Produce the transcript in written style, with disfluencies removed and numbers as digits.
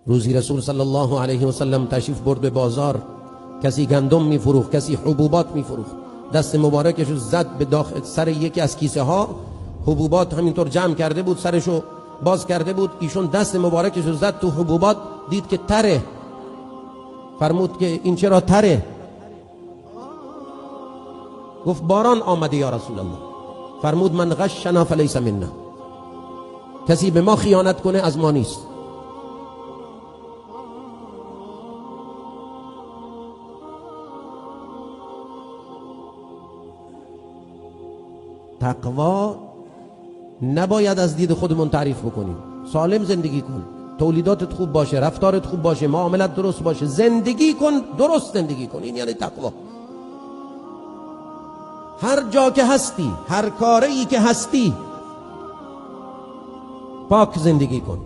روزی رسول صلی الله علیه و سلم تشریف برد به بازار، کسی گندم میفروخت، کسی حبوبات میفروخت، دست مبارکش رو زد به داخل سر یکی از کیسه ها، حبوبات همینطور جمع کرده بود، سرشو باز کرده بود، ایشون دست مبارکش رو زد تو حبوبات، دید که تره، فرمود که این چرا تره؟ گفت باران آمده یا رسول الله. فرمود من غشنا فلیس منا، کسی به ما خیانت کنه از ما نیست. تقوا نباید از دید خودمون تعریف بکنیم. سالم زندگی کن، تولیداتت خوب باشه، رفتارت خوب باشه، معاملت درست باشه، زندگی کن، درست زندگی کن. این یعنی تقوا. هر جا که هستی، هر کاری که هستی، پاک زندگی کن.